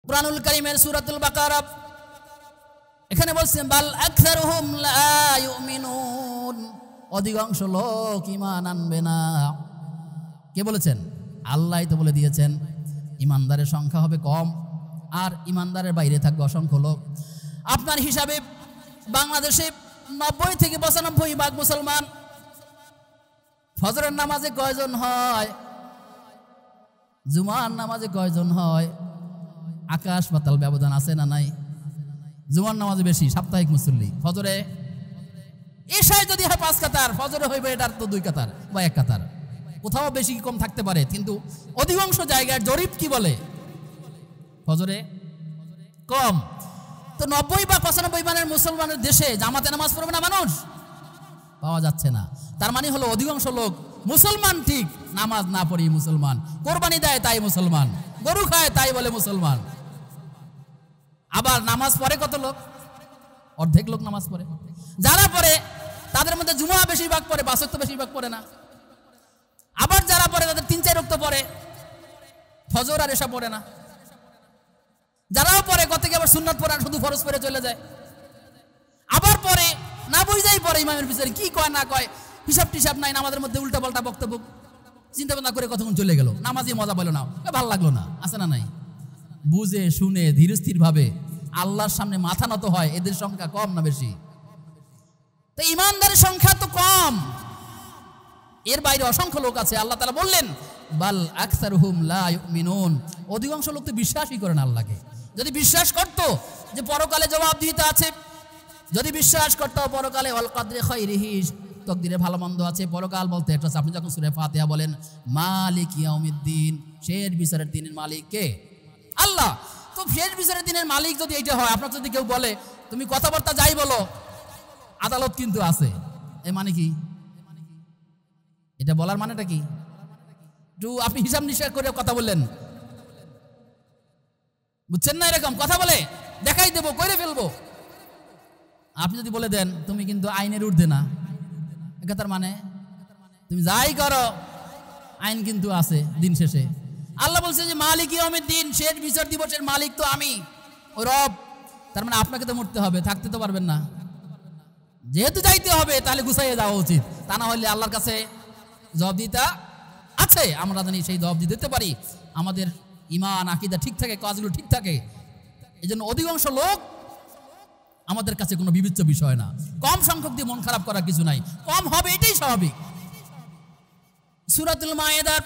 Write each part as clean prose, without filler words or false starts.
কুরআনুল কারীমের সূরাতুল বাকারা এখানে বলছেন বাল আকসারুহুম লা ইউমিনুন, অধিকাংশ লোক ঈমান আনবে না। কে বলেছেন? আল্লাহই তো বলে দিয়েছেন ঈমানদারের সংখ্যা হবে কম আর ঈমানদারের বাইরে থাকবে অসংখ্য লোক। আপনার হিসাবে বাংলাদেশে 90 থেকে 95% মুসলমান। ফজরের নামাজে কয়জন হয়? জুমার নামাজে কয়জন হয়? আকাশ পাতাল ব্যবধান আছে না নাই? জুমার নামাজে বেশি, সাপ্তাহিক মুসল্লি। ফজরে এশায় যদি হয় 5 কাতার, ফজরে হইবে এটার তো 2 কাতার বা 1 কাতার, কোথাও বেশি কম থাকতে পারে, কিন্তু অধিকাংশ জায়গায় জরিপ কি বলে ফজরে কম। তো 90 বা 95% মুসলমানের দেশে জামাতে নামাজ পড়বে না মানুষ? পাওয়া যাচ্ছে না। তার মানে হলো অধিকাংশ লোক মুসলমান ঠিক, নামাজ না পড়ি মুসলমান, কোরবানি দেয় তাই মুসলমান, গরু খায় তাই বলে মুসলমান। আবার নামাজ পড়ে কত লোক? অর্ধেক লোক নামাজ পড়ে। যারা পড়ে তাদের মধ্যে জুমা বেশিরভাগ পড়ে, 5 ওয়াক্ত বেশিরভাগ পড়ে না। আবার যারা পড়ে তাদের 3-4 ওয়াক্ত পড়ে, ফজর আর এশা পড়ে না। যারাও পড়ে কত থেকে আবার সুন্নাত পড়ে, শুধু ফরজ পড়ে চলে যায়। আবার পড়ে না বুঝাই পড়ে ইমামের পিছনে কি কয় না কয়, হিসাব টিসাব নাই, আমাদের মধ্যে উল্টা পাল্টা বক্তব্য চিন্তা ভাবনা করে কতক্ষণ চলে গেল, নামাজই মজা পেল না, ভালো লাগলো না, আছে না নাই? বুঝে শুনে ধীর স্থির ভাবে আল্লাহর সামনে মাথা নত হয়, এদের সংখ্যা কম না বেশি? তো ইমানদারের সংখ্যা তো কম, এর বাইরে অসংখ্য লোক আছে। আল্লাহ তাআলা বললেন বাল আকসারুহুম লা ইউমিনুন, অধিকাংশ লোক তো বিশ্বাসই করে না আল্লাহকে। যদি বিশ্বাস করতো যে পরকালে জবাবদিহিতা আছে, যদি বিশ্বাস করতো পরকালে ওয়াল কদরি খাইরিহি, তকদিরে ভালো মন্দ আছে, পরকাল বলতে একটা, আপনি যখন সূরা ফাতিহা বলেন মালিক ইয়াউমিদ্দিন, শেষ বিচারের দিনের মালিক কে? আল্লাহ। তো শেষ বিচারের দিনের মালিক যদি এইটা হয়, আপনার যদি কেউ বলে তুমি কথাবার্তা যাই বলো, আদালত কিন্তু আছে, এ মানে কি? এটা বলার মানেটা কি? একটু আপনি হিসাব নিশাব করে কথা বললেন, বুঝছেন না? এরকম কথা বলে দেখাই দেবো, করে ফেলবো। আপনি যদি বলে দেন তুমি কিন্তু আইনের ঊর্ধ্বে না, এটা তার মানে তুমি যাই করো আইন কিন্তু আছে দিন শেষে। আল্লাহ বলছে যে মালিক ইয়াউমিদ্দিন, শেষ বিচার দিবসের মালিক তো আমি, ও রব। তার মানে আপনাকে তো মরতে হবে, থাকতে তো পারবেন না। যেহেতু যাইতে হবে তাহলে গুছাইয়ে যাওয়া উচিত, তা না হলে আল্লাহর কাছে জবাবদিহিতা আছে, আমরা জানি সেই জবাবদিহি দিতে পারি, আমাদের ঈমান আকীদা ঠিক থাকে, কাজগুলো ঠিক থাকে। এই জন্য অধিকাংশ লোক আমাদের কাছে কোনো বিবেচ্য বিষয় না। কম সংখ্যক দিয়ে মন খারাপ করার কিছু নাই, কম হবে এটাই স্বাভাবিক। সূরাতুল মায়েদার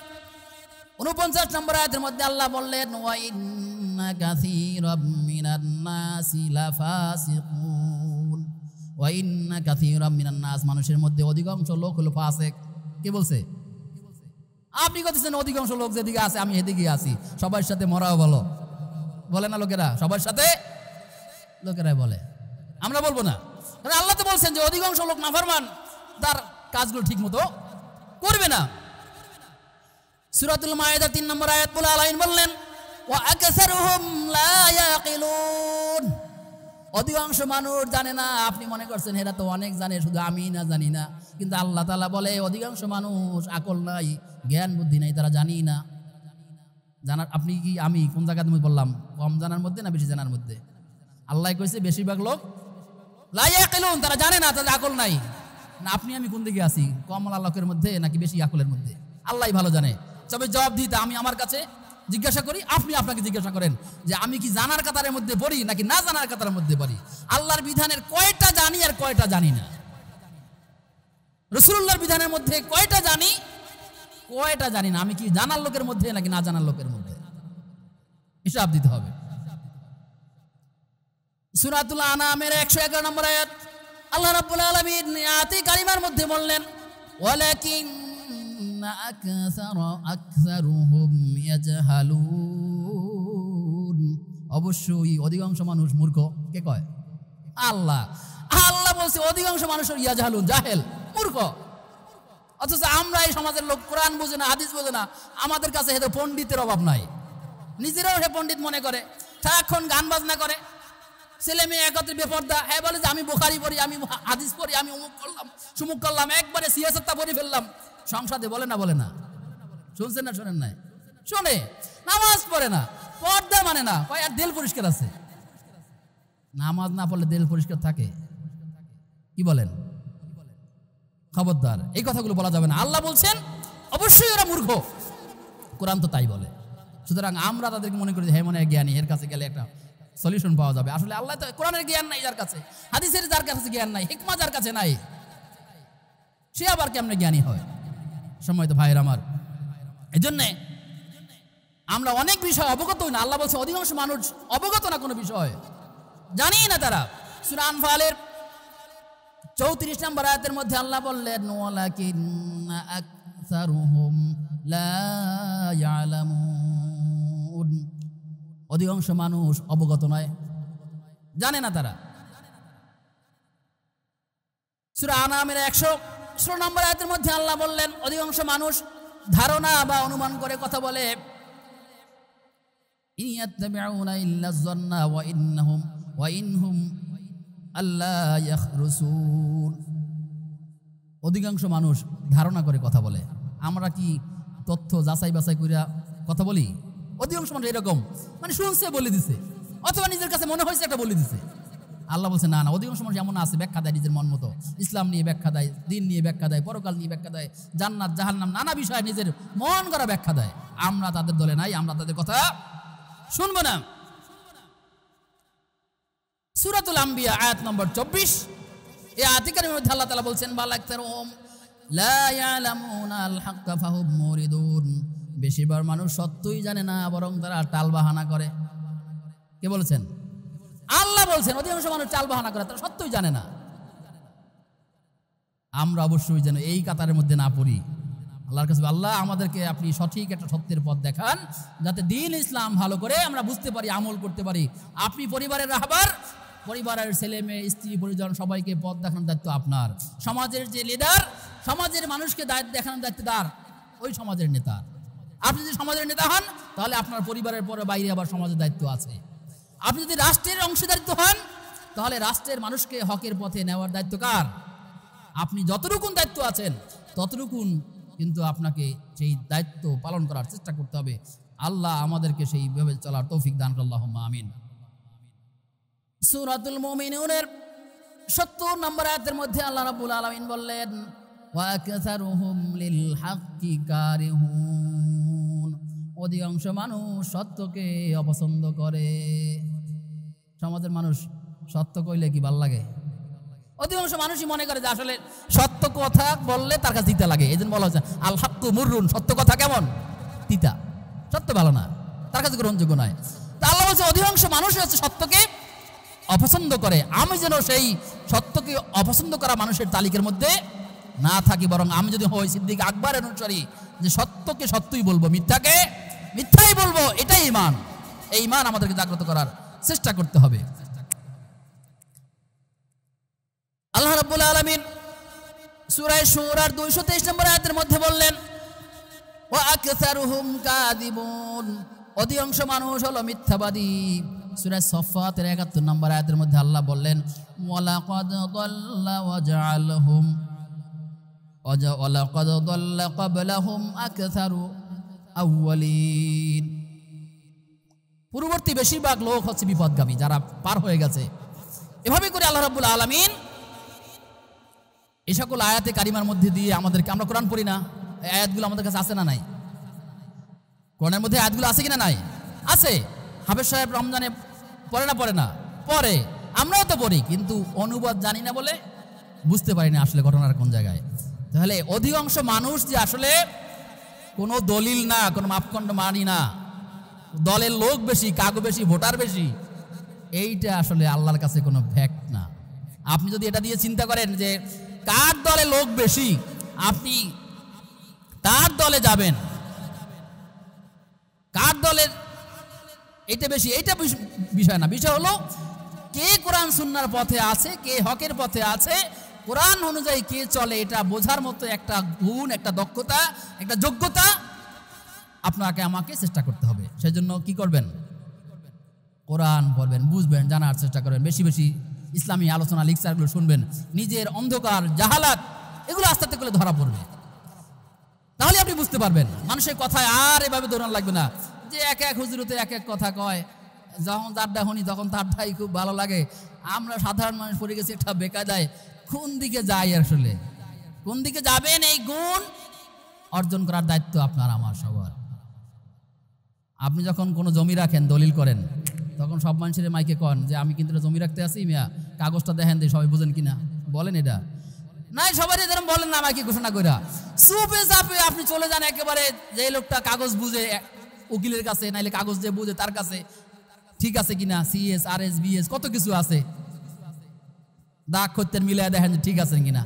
49 নম্বর আয়াতের মধ্যে আল্লাহ বললেন ওয়া ইন্না কাসীরাম মিনান নাসি লাফাসিকুন, ওয়া ইন্না কাসীরাম মিনান নাস, মানুষের মধ্যে অধিকাংশ লোক হলো ফাসিক। কে বলছে? আপনি বলতেছেন অধিকাংশ লোক যেদিকে আছে আমি এদিকে আছি, সবার সাথে মরাও বলো, বলে না লোকেরা? সবার সাথে লোকেরাই বলে, আমরা বলবো না। কারণ আল্লাহ তো বলছেন যে অধিকাংশ লোক নাফরমান, তার কাজগুলো ঠিক মতো করবে না। সূরাতুল মায়েদা 3 নম্বর আয়াত বলে আল্লাহ বললেন ওয়া আকসারুহুম লা ইয়াকিলুন, অধিকাংশ মানুষ জানে না। আপনি মনে করছেন এরা তো অনেক জানে, শুধু আমি না জানি না, কিন্তু আল্লাহ তাআলা বলে অধিকাংশ মানুষ আকল নাই, জ্ঞান বুদ্ধি নাই, তারা জানি না। জানার আপনি কি আমি কোন জায়গাতে বললাম কম জানার মধ্যে না বেশি জানার মধ্যে? আল্লাহ কইছে বেশিরভাগ লোক লা ইয়াকিলুন, তারা জানে না, তাদের আকল নাই। না আপনি আমি কোন দিকে আছি, কম আল্লাহের মধ্যে নাকি বেশি আকলের মধ্যে? আল্লাহই ভালো জানে। তবে জবাব দিতে আমি আমার কাছে জিজ্ঞাসা করি, আপনি আপনাকে জিজ্ঞাসা করেন যে আমি কি জানার কাতারের মধ্যে পড়ি নাকি না জানার কাতারের মধ্যে পড়ি? আল্লাহর বিধানের কয়টা জানি আর কয়টা জানি না? রাসূলুল্লাহর বিধানের মধ্যে কয়টা জানি কয়টা জানি না? আমি কি জানার লোকের মধ্যে নাকি না জানার লোকের মধ্যে? হিসাব দিতে হবে। সূরাতুল আনামের 111 নম্বর আয়াত আল্লাহ রাব্বুল আলামিন আয়াতে কারিমার মধ্যে বললেন ওয়ালাকিন্না আকসারুহুম ইয়াজহালুন, অবশ্যই অধিকাংশ মানুষ মূর্খ। কে কয়? আল্লাহ। আল্লাহ বলছে অধিকাংশ মানুষ ইয়াজহালুন, জাহেল, মূর্খ। অথচ আমরা এই সমাজের লোক কোরআন বোঝে না, হাদিস বোঝে না, আমাদের কাছে এত পণ্ডিতের অভাব নাই, নিজেরাও সে পণ্ডিত মনে করে, সারাক্ষণ গান বাজনা করে, ছেলে মেয়ে একত্রে বেপর্দা। হ্যাঁ বলে যে আমি বুখারী পড়ি, আমি হাদিস পড়ি, আমি অমুক করলাম সুমুক করলাম, একবারে সিয়াসতটা পড়ে ফেললাম। সংসদে বলে না, বলে না, শুনছেন না শোনেন নাই? শোনে, নামাজ পড়ে না, পর্দা মানে না, কয় আর দিল পরিষ্কার আছে। নামাজ না পড়লে দিল পরিষ্কার থাকে? কি বলেন? খবরদার, এই কথাগুলো বলা যাবে না। আল্লাহ বলছেন অবশ্যই ওরা মূর্খ, কোরআন তো তাই বলে। সুতরাং আমরা তাদেরকে মনে করি হ্যাঁ মনে হয় জ্ঞানী, এর কাছে গেলে একটা সলিউশন পাওয়া যাবে। আসলে আল্লাহ তো কোরআনের জ্ঞান নাই যার কাছে, হাদিসের যার কাছে জ্ঞান নাই, হিকমা যার কাছে নাই, সে আবার কেমনে জ্ঞানী হয়? সময় তো ভাইয়ের আমার, এই জন্যে আমরা অনেক বিষয় অবগত হই না। আল্লাহ বলছে অধিকাংশ মানুষ অবগত না কোনো বিষয়, জানি না তারা। সূরা আনফালের 34 নম্বর আয়াতের মধ্যে আল্লাহ বললেন ওয়ালাকিন্না আকসারুহুম লা ইয়ালামুন, অধিকাংশ মানুষ অবগত নয়, জানে না তারা। সূরা আনামের 116 নম্বর আয়াতের মধ্যে আল্লাহ বললেন অধিকাংশ মানুষ ধারণা বা অনুমান করে কথা বলে। ইয়াত্তাবিউনা ইল্লা যান্না ওয়া ইনহুম আল্লা ইয়াখরুসুন, অধিকাংশ মানুষ ধারণা করে কথা বলে। আমরা কি তথ্য যাচাই বাছাই করে কথা বলি? অধিকাংশ মানুষ এরকম, মানে শুনছে বলে দিছে, অথবা নিজের কাছে মনে হয়েছে একটা বলে দিছে। আল্লাহ বলছে না না, অধিকাংশ মানুষ এমন আছে ব্যাখ্যা দেয় নিজের মন মতো, ইসলাম নিয়ে ব্যাখ্যা দেয়, দিন নিয়ে ব্যাখ্যা দেয়, পরকাল নিয়ে ব্যাখ্যা দেয়, জান্নাত জাহান্নাম নানা বিষয়ে নিজের মন করা ব্যাখ্যা দেয়। আমরা তাদের দলে নাই, আমরা তাদের কথা শুনবো না। সূরাতুল আম্বিয়া আয়াত নম্বর 24, এই আয়াতের মধ্যে আল্লাহ তাআলা বলছেন বাল আকতারুহুম লা ইয়ালামুনাল হাক্কা ফাহুম মুরিদুন, বেশিরভাগ মানুষ সত্যই জানে না, বরং তারা টাল বাহানা করে। কে বলেছেন? আল্লাহ বলছেন অধিকাংশ মানুষ টাল বাহানা করে, তারা সত্যই জানে না। আমরা অবশ্যই যেন এই কাতারের মধ্যে না পড়ি। আল্লাহর কাছে আল্লাহ আমাদেরকে আপনি সঠিক একটা সত্যের পথ দেখান, যাতে দিন ইসলাম ভালো করে আমরা বুঝতে পারি, আমল করতে পারি। আপনি পরিবারের রাহবার, পরিবারের ছেলে মেয়ে স্ত্রী পরিজন সবাইকে পথ দেখানোর দায়িত্ব আপনার। সমাজের যে লিডার, সমাজের মানুষকে দায়িত্ব দেখানোর দায়িত্বদার ওই সমাজের নেতা। আপনি যদি সমাজের নেতা হন তাহলে আপনার পরিবারের পরে বাইরে আবার সমাজের দায়িত্ব আছে। আপনি যদি রাষ্ট্রের অংশীদারিত্ব হন তাহলে রাষ্ট্রের মানুষকে হকের পথে নেওয়ার দায়িত্ব কার? আপনি যতটুকুন দায়িত্ব আছেন ততটুকুন কিন্তু আপনাকে সেই দায়িত্ব পালন করার চেষ্টা করতে হবে। আল্লাহ আমাদেরকে সেইভাবে চলার তৌফিক দান করুন, আল্লাহুম্মা আমিন। সূরাতুল মুমিনুনের 70 নম্বর আয়াতের মধ্যে আল্লাহ রাব্বুল আলামিন বললেন ওয়া আকসারুহুম লিল হাক্কি কারিহুন, অধিকাংশ মানুষ সত্যকে অপছন্দ করে। সমাজের মানুষ সত্য কইলে কি ভাল লাগে? অধিকাংশ মানুষই মনে করে যে আসলে সত্য কথা বললে তার কাছে তিতা লাগে, এই জন্য বলা হচ্ছে আল হাক্কু মুররুন, সত্য কথা কেমন? তিতা, সত্য ভালো না, তার কাছে গ্রহণযোগ্য নয়। তা আল্লাহ বলছে অধিকাংশ মানুষ হচ্ছে সত্যকে অপছন্দ করে। আমি যেন সেই সত্যকে অপছন্দ করা মানুষের তালিকার মধ্যে না থাকি, বরং আমি যদি হই সিদ্দিক আকবরের অনুসারী, যে সত্যকে সত্যই বলবো, মিথ্যাকে মিথ্যাই বলবো, এটাই ঈমান। এই ঈমান আমাদেরকে জাগ্রত করার চেষ্টা করতে হবে। আল্লাহ রাব্বুল আলামিন সূরা শুরার 223 নম্বর আয়াতের মধ্যে বললেন ওয়া আকসারুহুম কাযিবুন, অধিকাংশ মানুষ হলো মিথ্যাবাদী। সূরা সফফাতের 71 নম্বর আয়াতের মধ্যে আল্লাহ বললেন ওয়ালাকাদ দাল্লা ওয়াজআলহুম ওয়ালাকাদ দাল্লা ক্বাবলাহুম আকসারু আউয়ালিন, পূর্ববর্তী বেশিরভাগ লোক হচ্ছে বিপদগামী, যারা পার হয়ে গেছে। এভাবে করে আল্লাহ রাব্বুল আলামিন এই সকল আয়াতে কারিমার মধ্যে দিয়ে আমাদেরকে, আমরা কোরআন পড়ি না, এই আয়াতগুলো আমাদের কাছে আছে না নাই? কোরআনের মধ্যে আয়াতগুলো আছে কিনা? নাই, আছে। হাফেজ সাহেব রমজানে পড়ে না? পড়ে না, পড়ে। আমরাও তো পড়ি, কিন্তু অনুবাদ জানি না বলে বুঝতে পারি না আসলে ঘটনার কোন জায়গায়। তাহলে অধিকাংশ মানুষ যে আসলে কোনো দলিল না, কোনো মাপকাঠি মানি না, দলের লোক বেশি, কাগজ বেশি, ভোটার বেশি, এইটা আসলে আল্লাহর কাছে কোনো ফ্যাক্ট না। আপনি যদি এটা দিয়ে চিন্তা করেন যে কার দলে লোক বেশি, আপনি তার দলে যাবেন, কার দলের এটা বেশি, এইটা বিষয় না। বিষয় হলো কে কোরআন সুন্নাহর পথে আছে, কে হকের পথে আছে, কোরআন অনুযায়ী কে চলে, এটা বোঝার মতো একটা গুণ, একটা দক্ষতা, একটা যোগ্যতা আপনাকে আমাকে চেষ্টা করতে হবে। সেজন্য কি করবেন? কোরআন পড়বেন, বুঝবেন, জানার চেষ্টা করবেন, বেশি বেশি ইসলামী আলোচনা লেকচারগুলো শুনবেন। নিজের অন্ধকার জাহালাত এগুলো আস্তে আস্তে করে ধরা পড়বে, তাহলে আপনি বুঝতে পারবেন। মানুষের কথায় আর এভাবে দৌড়ানো লাগবে না যে এক এক হুজুরতে এক এক কথা কয়, যখন যারটা শুনি তখন তারটাই খুব ভালো লাগে। আমরা সাধারণ মানুষ পড়ে গেছি একটা বেকায়দায়, কোন দিকে যাই আসলে, কোন দিকে যাবেন? এই গুণ অর্জন করার দায়িত্ব আপনার আমার সবার। আপনি যখন কোনো জমি রাখেন, দলিল করেন, তখন সব মানুষের মাইকে কন যে আমি কিন্তু জমি রাখতে আসি, মিয়া কাগজটা দেখেন দিয়ে সবাই বুঝেন কিনা, বলেন এটা নাই? সবাই যেরকম বলেন না মাইকে ঘোষণা কইরা, চুপে চাপে আপনি চলে যান একেবারে, যে লোকটা কাগজ বুঝে উকিলের কাছে, নাইলে কাগজ যে বুঝে তার কাছে, ঠিক আছে কিনা, CS RS BS কত কিছু আছে, দাগ খত্যের মিলায় দেখেন ঠিক আছে কিনা।